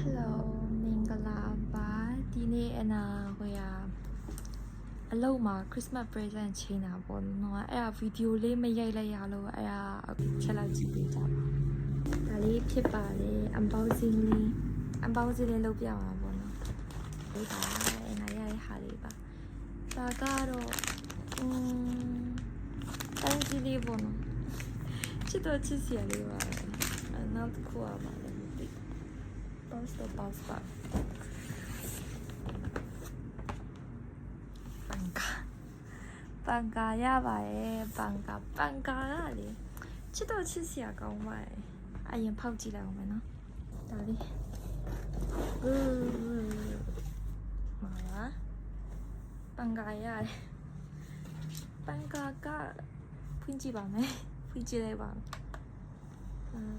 Hello မင်္ဂလာပါဒီနေ့အနာဟိုရအလုံးမှာ Christmas present ချိန်တာပေါ့နော်အဲ့ဒါဗီဒီယိုလေးမရိုက်လိုက်ရလို့အဲ့ဒါချက်လိုက်ကြည့်ပေးကြပါဒါလေးဖြစ်ပါတယ် unboxing လေးလုပ်ပြမှာပေါ့နော်ဒီပါအနာရရဲ့ဟာလေးပါဒါကတော့တိုင်းကြီးလေးပေါ့နော်ချစ်တော့ချစ်စရာလေးပါနောက်တစ်ခုอ่ะပါလေbox pa panka ရပါတယ်panka ကလေချစ်တော့ချစ်စရာကောင်းပါတယ်အရင်ဖောက်ကြည့်လိုက်အောင်မယ်နော်ဒါလေးမာလာpanka ရတယ် panka ကဖွင့်ကြည့်ပါမယ်ဖွင့်ကြည့်လိုက်ပါ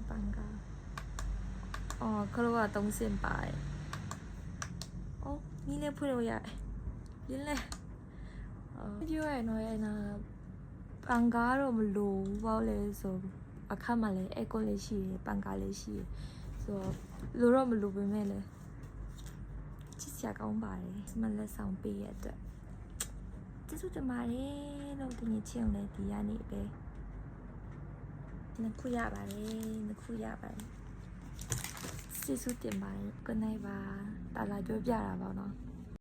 pankaခလို့က3စင်ပါတယ်။အော်နီးလေးဖွင့်လို့ရတယ်။ရင်းလဲပြောရနော်အဲ့နာပန်ကားတော့မလို့ဘာလဲဆိုအခါမှလည်းအကွန်လေးရှိရပန်ကားလေးရှိရဆိုလိုတော့မလို့ပဲမဲ့လေချစ်စရာကောင်းပါတယ်မလက်ဆောင်ပေးရတဲ့ကျေးဇူးတင်ပါတယ်လို့ဒီနေ့ချင်းလည်းဒီရနေပဲနှစ်ခုရပါတယ်ကျေးဇူးတင်ပါတယ် good night ပါတာလာပြောပြတာပါနော်